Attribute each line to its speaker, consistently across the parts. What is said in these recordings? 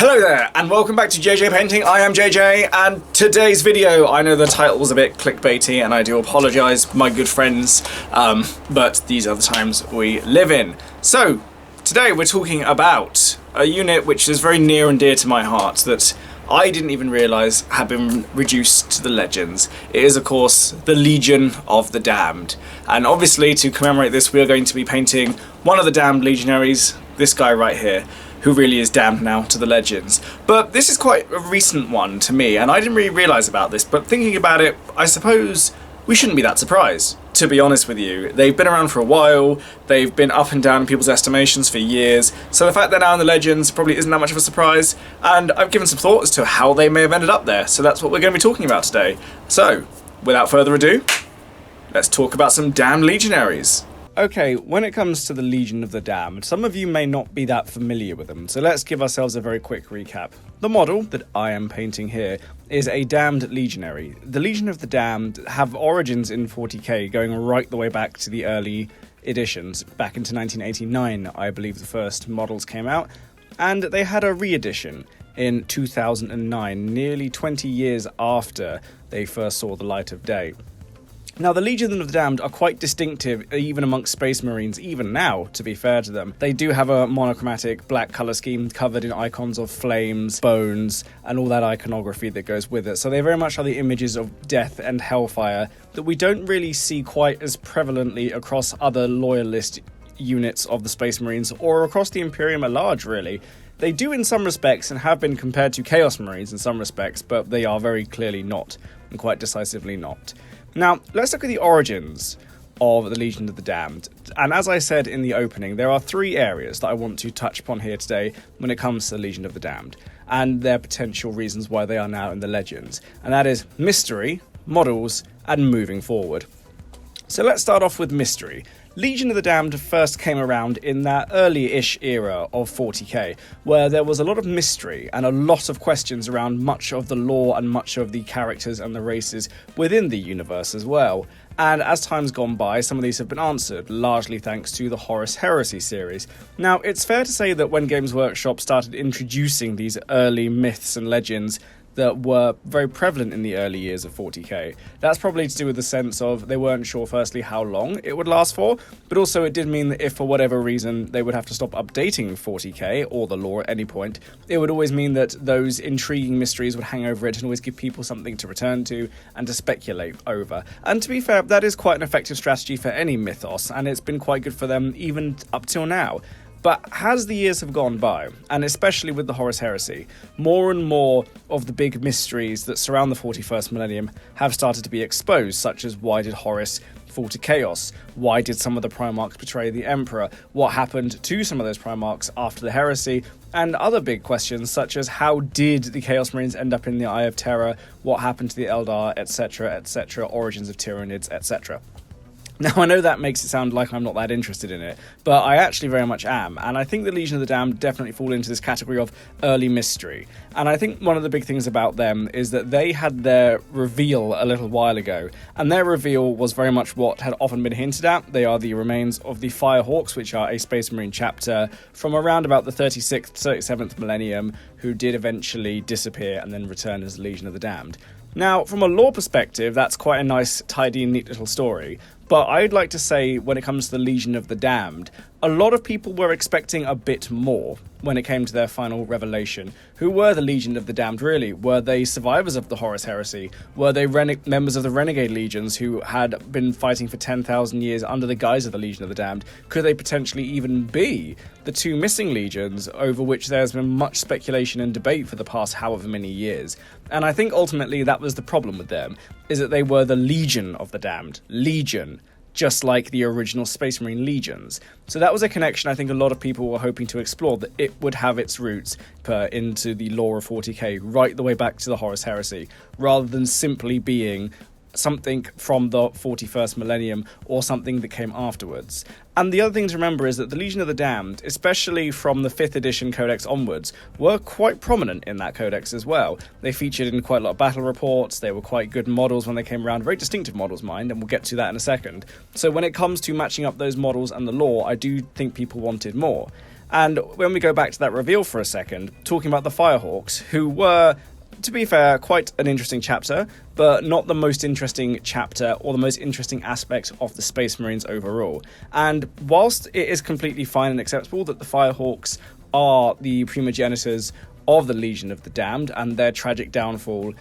Speaker 1: Hello there, and welcome back to JJ Painting. I am JJ, and today's video, I know the title was a bit clickbaity, and I do apologise, my good friends, but these are the times we live in. So, today we're talking about a unit which is very near and dear to my heart, that I didn't even realise had been reduced to the legends. It is, of course, the Legion of the Damned. And obviously, to commemorate this, we are going to be painting one of the Damned Legionaries, this guy right here, who really is damned now to the legends. But this is quite a recent one to me, and I didn't really realise about this, but thinking about it, I suppose we shouldn't be that surprised, to be honest with you. They've been around for a while, they've been up and down in people's estimations for years, so the fact they're now in the legends probably isn't that much of a surprise, and I've given some thought as to how they may have ended up there, so that's what we're going to be talking about today. So, without further ado, let's talk about some damned legionaries. Okay, when it comes to the Legion of the Damned, some of you may not be that familiar with them, so let's give ourselves a very quick recap. The model that I am painting here is a Damned Legionary. The Legion of the Damned have origins in 40k, going right the way back to the early editions. Back into 1989, I believe the first models came out, and they had a re-edition in 2009, nearly 20 years after they first saw the light of day. Now, the Legion of the Damned are quite distinctive, even amongst Space Marines, even now, to be fair to them. They do have a monochromatic black colour scheme covered in icons of flames, bones, and all that iconography that goes with it. So they very much are the images of death and hellfire that we don't really see quite as prevalently across other loyalist units of the Space Marines, or across the Imperium at large, really. They do in some respects, and have been compared to Chaos Marines in some respects, but they are very clearly not, and quite decisively not. Now, let's look at the origins of the Legion of the Damned. And as I said in the opening, there are three areas that I want to touch upon here today when it comes to the Legion of the Damned, and their potential reasons why they are now in the legends. And that is mystery, models, and moving forward. So let's start off with mystery. Legion of the Damned first came around in that early-ish era of 40k, where there was a lot of mystery and a lot of questions around much of the lore and much of the characters and the races within the universe as well. And as time's gone by, some of these have been answered, largely thanks to the Horus Heresy series. Now, it's fair to say that when Games Workshop started introducing these early myths and legends that were very prevalent in the early years of 40k. That's probably to do with the sense of they weren't sure, firstly, how long it would last for, but also it did mean that if for whatever reason they would have to stop updating 40k or the lore at any point, it would always mean that those intriguing mysteries would hang over it and always give people something to return to and to speculate over. And to be fair, that is quite an effective strategy for any mythos, and it's been quite good for them even up till now. But as the years have gone by, and especially with the Horus Heresy, more and more of the big mysteries that surround the 41st millennium have started to be exposed, such as why did Horus fall to chaos? Why did some of the Primarchs betray the Emperor? What happened to some of those Primarchs after the Heresy? And other big questions, such as how did the Chaos Marines end up in the Eye of Terror? What happened to the Eldar, etc., etc., origins of Tyranids, etc. Now, I know that makes it sound like I'm not that interested in it, but I actually very much am, and I think the Legion of the Damned definitely fall into this category of early mystery. And I think one of the big things about them is that they had their reveal a little while ago, and their reveal was very much what had often been hinted at. They are the remains of the Firehawks, which are a Space Marine chapter from around about the 36th, 37th millennium, who did eventually disappear and then return as the Legion of the Damned. Now, from a lore perspective, that's quite a nice, tidy, neat little story. But I'd like to say, when it comes to the Legion of the Damned, a lot of people were expecting a bit more when it came to their final revelation. Who were the Legion of the Damned, really? Were they survivors of the Horus Heresy? Were they members of the Renegade Legions who had been fighting for 10,000 years under the guise of the Legion of the Damned? Could they potentially even be the two missing legions over which there's been much speculation and debate for the past however many years? And I think ultimately that was the problem with them, is that they were the Legion of the Damned. Legion. Just like the original Space Marine Legions. So that was a connection I think a lot of people were hoping to explore, that it would have its roots into the lore of 40k, right the way back to the Horus Heresy, rather than simply being something from the 41st millennium or something that came afterwards. And the other thing to remember is that the Legion of the Damned, especially from the 5th edition codex onwards, were quite prominent in that codex as well. They featured in quite a lot of battle reports, they were quite good models when they came around, very distinctive models, mind, and we'll get to that in a second. So when it comes to matching up those models and the lore, I do think people wanted more. And when we go back to that reveal for a second, talking about the Firehawks, who were, to be fair, quite an interesting chapter, but not the most interesting chapter or the most interesting aspect of the Space Marines overall. And whilst it is completely fine and acceptable that the Firehawks are the primogenitors of the Legion of the Damned, and their tragic downfall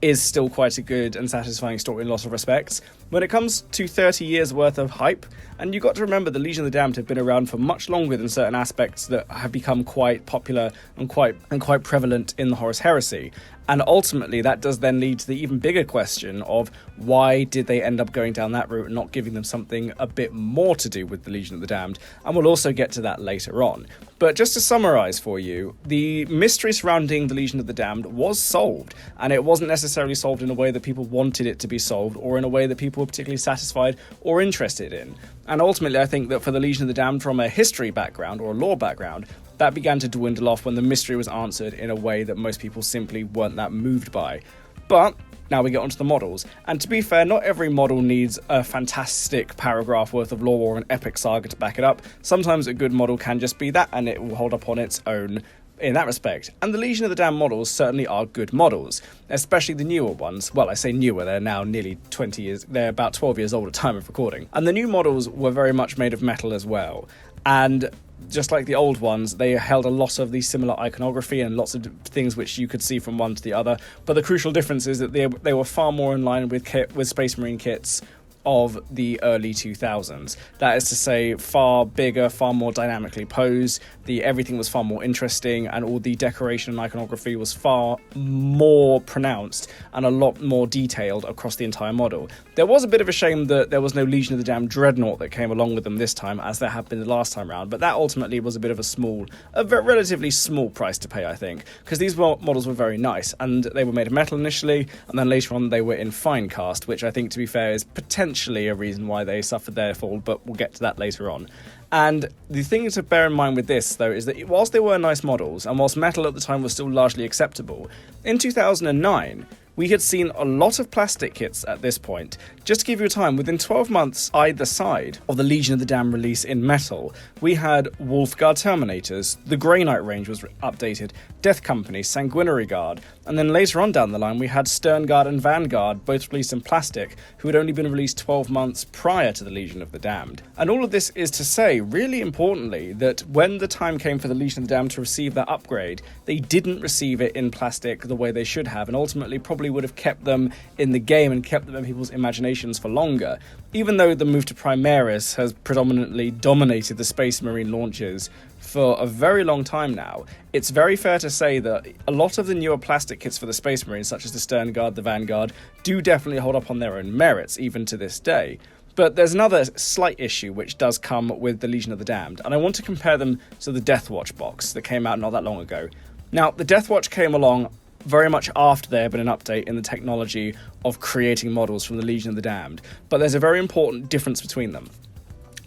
Speaker 1: is still quite a good and satisfying story in lots of respects, when it comes to 30 years worth of hype, and you've got to remember the Legion of the Damned have been around for much longer than certain aspects that have become quite popular and quite prevalent in the Horus Heresy. And ultimately that does then lead to the even bigger question of why did they end up going down that route and not giving them something a bit more to do with the Legion of the Damned, and we'll also get to that later on. But just to summarise for you, the mystery surrounding the Legion of the Damned was solved, and it wasn't necessarily solved in a way that people wanted it to be solved, or in a way that people were particularly satisfied or interested in. And ultimately I think that for the Legion of the Damned, from a history background or a lore background, that began to dwindle off when the mystery was answered in a way that most people simply weren't that moved by. But now we get onto the models, and to be fair, not every model needs a fantastic paragraph worth of lore or an epic saga to back it up. Sometimes a good model can just be that, and it will hold up on its own in that respect. And the Legion of the Damned models certainly are good models, especially the newer ones. Well, I say newer, they're now nearly 20 years, they're about 12 years old at time of recording. And the new models were very much made of metal as well. And just like the old ones, they held a lot of the similar iconography and lots of things which you could see from one to the other. But the crucial difference is that they were far more in line with Space Marine kits of the early 2000s. That is to say, far bigger, far more dynamically posed, everything was far more interesting, and all the decoration and iconography was far more pronounced and a lot more detailed across the entire model. There was a bit of a shame that there was no Legion of the Damned Dreadnought that came along with them this time, as there had been the last time round, but that ultimately was a bit of a relatively small price to pay, I think, because these models were very nice, and they were made of metal initially, and then later on they were in fine cast, which I think, to be fair, is potentially a reason why they suffered their fall, but we'll get to that later on. And the thing to bear in mind with this, though, is that whilst they were nice models, and whilst metal at the time was still largely acceptable, in 2009, we had seen a lot of plastic kits at this point. Just to give you a time, within 12 months either side of the Legion of the Damned release in metal, we had Wolfguard Terminators, the Grey Knight range was updated, Death Company, Sanguinary Guard, and then later on down the line we had Stern Guard and Vanguard, both released in plastic, who had only been released 12 months prior to the Legion of the Damned. And all of this is to say, really importantly, that when the time came for the Legion of the Damned to receive that upgrade, they didn't receive it in plastic the way they should have, and ultimately probably would have kept them in the game and kept them in people's imaginations for longer. Even though the move to Primaris has predominantly dominated the Space Marine launches for a very long time now, it's very fair to say that a lot of the newer plastic kits for the Space Marines, such as the Stern Guard, the Vanguard, do definitely hold up on their own merits, even to this day. But there's another slight issue which does come with the Legion of the Damned, and I want to compare them to the Deathwatch box that came out not that long ago. Now, the Deathwatch came along very much after there had been an update in the technology of creating models from the Legion of the Damned, but there's a very important difference between them.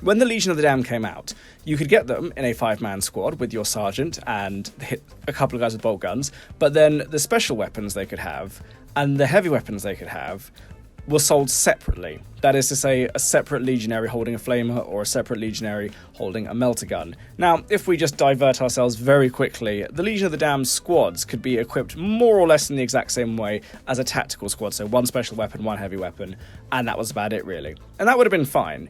Speaker 1: When the Legion of the Damned came out, you could get them in a 5-man squad with your sergeant and hit a couple of guys with bolt guns, but then the special weapons they could have and the heavy weapons they could have were sold separately. That is to say, a separate legionary holding a flamer or a separate legionary holding a melter gun. Now, if we just divert ourselves very quickly, the Legion of the Damned squads could be equipped more or less in the exact same way as a tactical squad, so one special weapon, one heavy weapon, and that was about it really. And that would have been fine.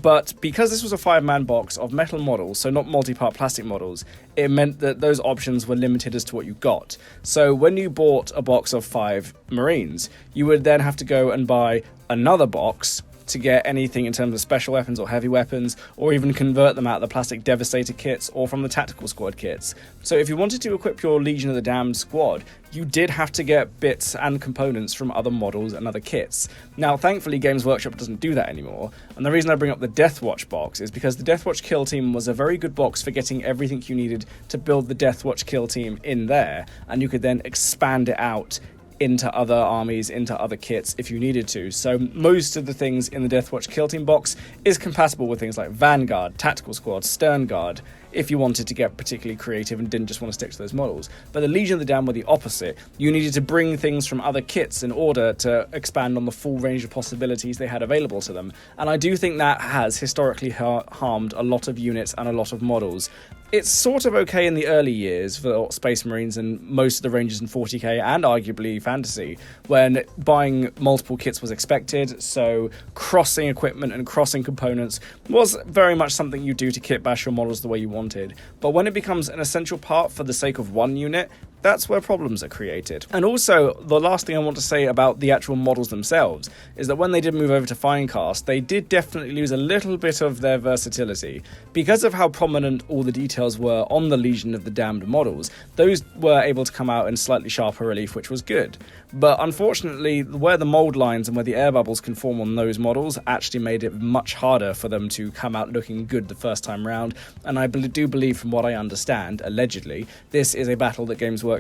Speaker 1: But because this was a 5-man box of metal models, so not multi-part plastic models, it meant that those options were limited as to what you got. So when you bought a box of 5 Marines, you would then have to go and buy another box to get anything in terms of special weapons or heavy weapons, or even convert them out of the plastic Devastator kits or from the tactical squad kits. So if you wanted to equip your Legion of the Damned squad, you did have to get bits and components from other models and other kits. Now, thankfully, Games Workshop doesn't do that anymore, and the reason I bring up the Deathwatch box is because the Deathwatch Kill Team was a very good box for getting everything you needed to build the Deathwatch Kill Team in there, and you could then expand it out into other armies, into other kits if you needed to. So most of the things in the Deathwatch Kill Team box is compatible with things like Vanguard, Tactical Squad, Stern Guard, if you wanted to get particularly creative and didn't just want to stick to those models. But the Legion of the Damned were the opposite. You needed to bring things from other kits in order to expand on the full range of possibilities they had available to them. And I do think that has historically harmed a lot of units and a lot of models. It's sort of okay in the early years for Space Marines and most of the ranges in 40k and arguably Fantasy, when buying multiple kits was expected, so crossing equipment and crossing components was very much something you do to kit bash your models the way you wanted. But when it becomes an essential part for the sake of one unit, that's where problems are created. And also, the last thing I want to say about the actual models themselves is that when they did move over to Finecast, they did definitely lose a little bit of their versatility. Because of how prominent all the details were on the Legion of the Damned models, those were able to come out in slightly sharper relief, which was good. But unfortunately, where the mold lines and where the air bubbles can form on those models actually made it much harder for them to come out looking good the first time round. And I do believe, from what I understand, allegedly, this is a battle that Games Workshop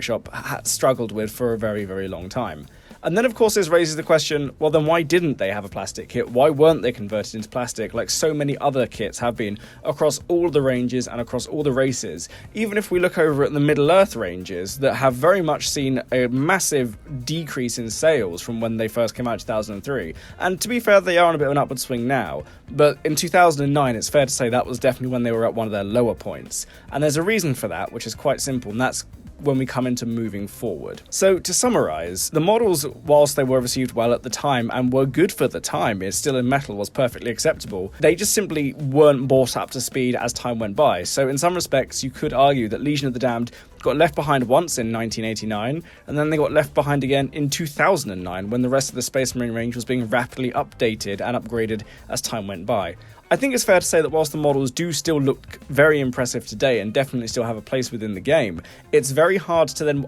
Speaker 1: struggled with for a very, very long time. And then, of course, this raises the question, well, then why didn't they have a plastic kit? Why weren't they converted into plastic like so many other kits have been across all the ranges and across all the races? Even if we look over at the Middle-earth ranges that have very much seen a massive decrease in sales from when they first came out in 2003. And to be fair, they are on a bit of an upward swing now. But in 2009, it's fair to say that was definitely when they were at one of their lower points. And there's a reason for that, which is quite simple, and that's when we come into moving forward. So to summarize, the models, whilst they were received well at the time and were good for the time, it's still in metal, was perfectly acceptable, they just simply weren't brought up to speed as time went by. So in some respects, you could argue that Legion of the Damned got left behind once in 1989, and then they got left behind again in 2009 when the rest of the Space Marine range was being rapidly updated and upgraded as time went by. I think it's fair to say that whilst the models do still look very impressive today and definitely still have a place within the game, it's very hard to then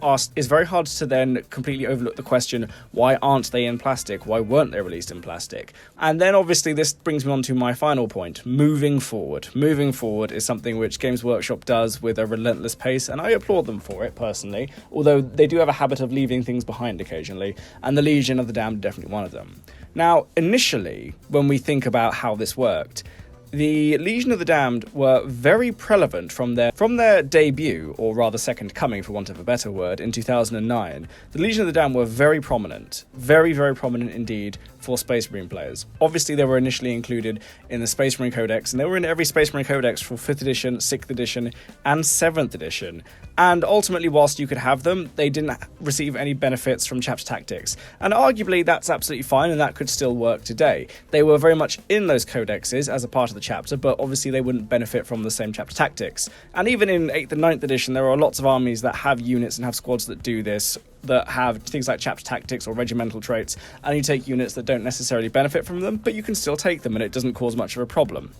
Speaker 1: completely overlook the question, why aren't they in plastic? Why weren't they released in plastic? And then obviously this brings me on to my final point, moving forward. Moving forward is something which Games Workshop does with a relentless pace, and I applaud them for it personally, although they do have a habit of leaving things behind occasionally, and the Legion of the Damned is definitely one of them. Now, initially, when we think about how this worked, the Legion of the Damned were very prevalent from their debut, or rather second coming for want of a better word, in 2009. The Legion of the Damned were very prominent, very, very prominent indeed for Space Marine players. Obviously, they were initially included in the Space Marine Codex, and they were in every Space Marine Codex for 5th edition, 6th edition, and 7th edition. And ultimately, whilst you could have them, they didn't receive any benefits from chapter tactics. And arguably, that's absolutely fine, and that could still work today. They were very much in those codexes as a part of the chapter, but obviously they wouldn't benefit from the same chapter tactics. And even in 8th and 9th edition, there are lots of armies that have units and have squads that do this, that have things like chapter tactics or regimental traits, and you take units that don't necessarily benefit from them, but you can still take them and it doesn't cause much of a problem.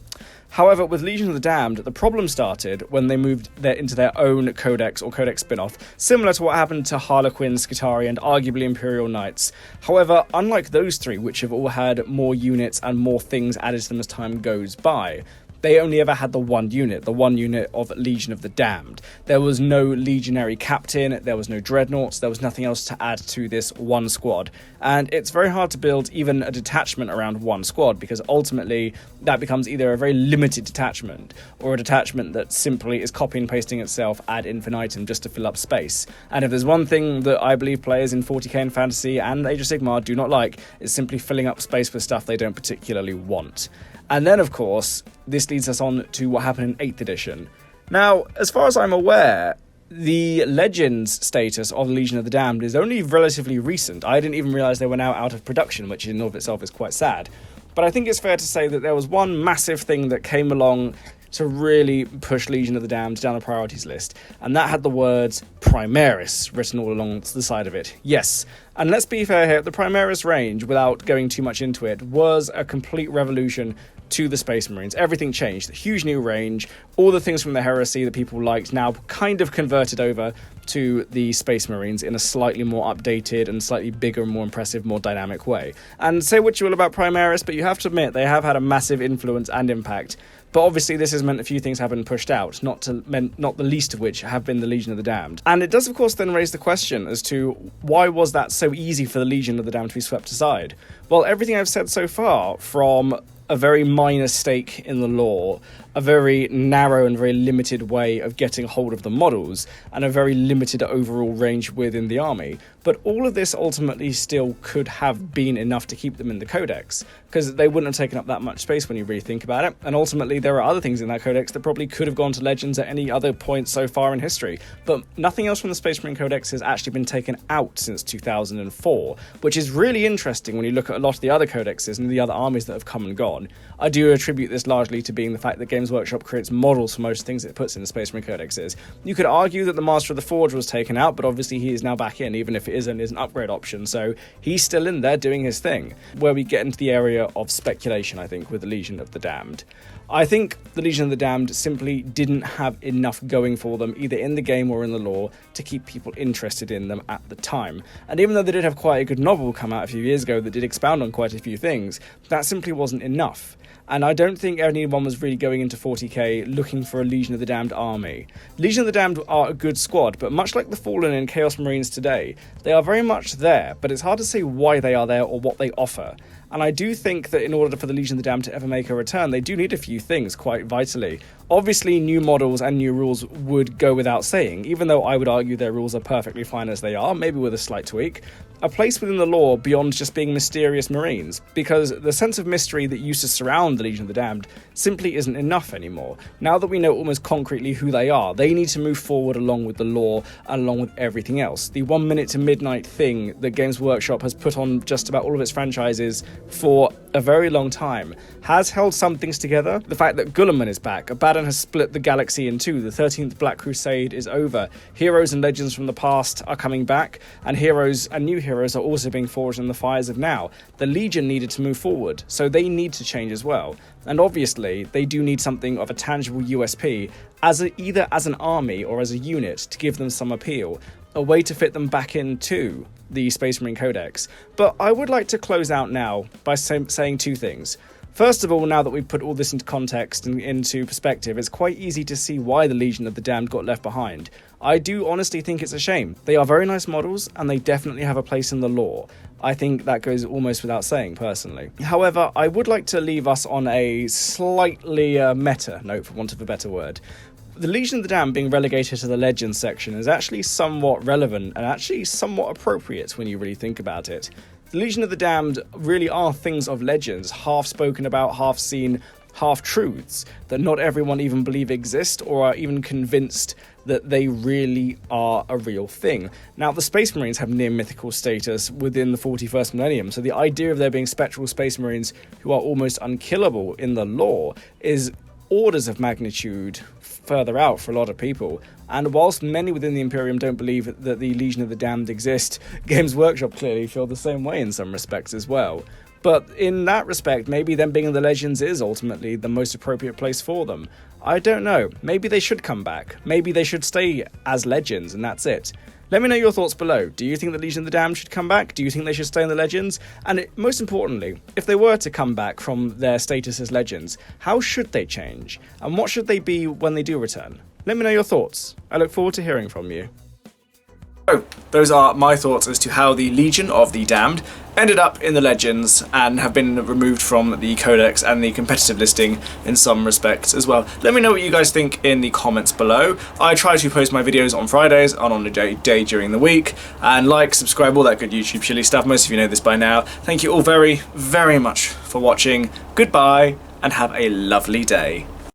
Speaker 1: However, with Legion of the Damned, the problem started when they moved into their own codex or codex spin-off, similar to what happened to Harlequin, Skitarii, and arguably Imperial Knights. However, unlike those three, which have all had more units and more things added to them as time goes by, they only ever had the one unit of Legion of the Damned. There was no legionary captain, there was no dreadnoughts, there was nothing else to add to this one squad. And it's very hard to build even a detachment around one squad, because ultimately that becomes either a very limited detachment or a detachment that simply is copy and pasting itself ad infinitum just to fill up space. And if there's one thing that I believe players in 40k and Fantasy and Age of Sigmar do not like, it's simply filling up space with stuff they don't particularly want. And then, of course, this leads us on to what happened in 8th edition. Now, as far as I'm aware, the Legends status of Legion of the Damned is only relatively recent. I didn't even realise they were now out of production, which in and of itself is quite sad. But I think it's fair to say that there was one massive thing that came along to really push Legion of the Damned down the priorities list, and that had the words Primaris written all along the side of it. Yes, and let's be fair here, the Primaris range, without going too much into it, was a complete revolution to the Space Marines. Everything changed. A huge new range, all the things from the Heresy that people liked now kind of converted over to the Space Marines in a slightly more updated and slightly bigger, more impressive, more dynamic way. And say what you will about Primaris, but you have to admit they have had a massive influence and impact. But obviously this has meant a few things have been pushed out, not the least of which have been the Legion of the Damned. And it does of course then raise the question as to why was that so easy for the Legion of the Damned to be swept aside? Well, everything I've said so far, from a very minor stake in the lore, a very narrow and very limited way of getting hold of the models, and a very limited overall range within the army. But all of this ultimately still could have been enough to keep them in the codex, because they wouldn't have taken up that much space when you really think about it. And ultimately there are other things in that codex that probably could have gone to Legends at any other point so far in history. But nothing else from the Space Marine Codex has actually been taken out since 2004, which is really interesting when you look at a lot of the other codexes and the other armies that have come and gone. I do attribute this largely to being the fact that Games Workshop creates models for most things it puts in the Space Marine Codexes. You could argue that the Master of the Forge was taken out, but obviously he is now back in, even if it is an upgrade option, so he's still in there doing his thing. Where we get into the area of speculation, I think, with the Legion of the Damned. I think the Legion of the Damned simply didn't have enough going for them, either in the game or in the lore, to keep people interested in them at the time. And even though they did have quite a good novel come out a few years ago that did expound on quite a few things, that simply wasn't enough. And I don't think anyone was really going into 40k looking for a Legion of the Damned army. Legion of the Damned are a good squad, but much like the Fallen and Chaos Marines today, they are very much there, but it's hard to say why they are there or what they offer. And I do think that in order for the Legion of the Damned to ever make a return, they do need a few things quite vitally. Obviously, new models and new rules would go without saying, even though I would argue their rules are perfectly fine as they are, maybe with a slight tweak. A place within the lore beyond just being mysterious Marines, because the sense of mystery that used to surround the Legion of the Damned simply isn't enough anymore. Now that we know almost concretely who they need to move forward along with the lore and along with everything else. The 1 minute to midnight thing that Games Workshop has put on just about all of its franchises for a very long time has held some things together. The fact that Guilliman is back, Abaddon has split the galaxy in two, the 13th Black Crusade is over, heroes and legends from the past are coming back, and heroes and new heroes are also being forged in the fires of now. The Legion needed to move forward, so they need to change as well. And obviously, they do need something of a tangible USP, either as an army or as a unit, to give them some appeal, a way to fit them back into the Space Marine Codex. But I would like to close out now by saying two things. First of all, now that we've put all this into context and into perspective, it's quite easy to see why the Legion of the Damned got left behind. I do honestly think it's a shame. They are very nice models, and they definitely have a place in the lore. I think that goes almost without saying, personally. However, I would like to leave us on a slightly meta note, for want of a better word. The Legion of the Damned being relegated to the Legends section is actually somewhat relevant and actually somewhat appropriate when you really think about it. The Legion of the Damned really are things of legends, half spoken about, half seen, half truths that not everyone even believe exist or are even convinced that they really are a real thing. Now, the Space Marines have near mythical status within the 41st millennium, so the idea of there being spectral Space Marines who are almost unkillable in the lore is orders of magnitude further out for a lot of people. And whilst many within the Imperium don't believe that the Legion of the Damned exist, Games Workshop clearly feel the same way in some respects as well. But in that respect, maybe them being in the Legends is ultimately the most appropriate place for them. I don't know. Maybe they should come back. Maybe they should stay as Legends and that's it. Let me know your thoughts below. Do you think the Legion of the Damned should come back? Do you think they should stay in the Legends? And most importantly, if they were to come back from their status as Legends, how should they change? And what should they be when they do return? Let me know your thoughts. I look forward to hearing from you. So, those are my thoughts as to how the Legion of the Damned ended up in the Legends and have been removed from the Codex and the competitive listing in some respects as well. Let me know what you guys think in the comments below. I try to post my videos on Fridays and on a day during the week. And like, subscribe, all that good YouTube chilly stuff. Most of you know this by now. Thank you all very, very much for watching. Goodbye and have a lovely day.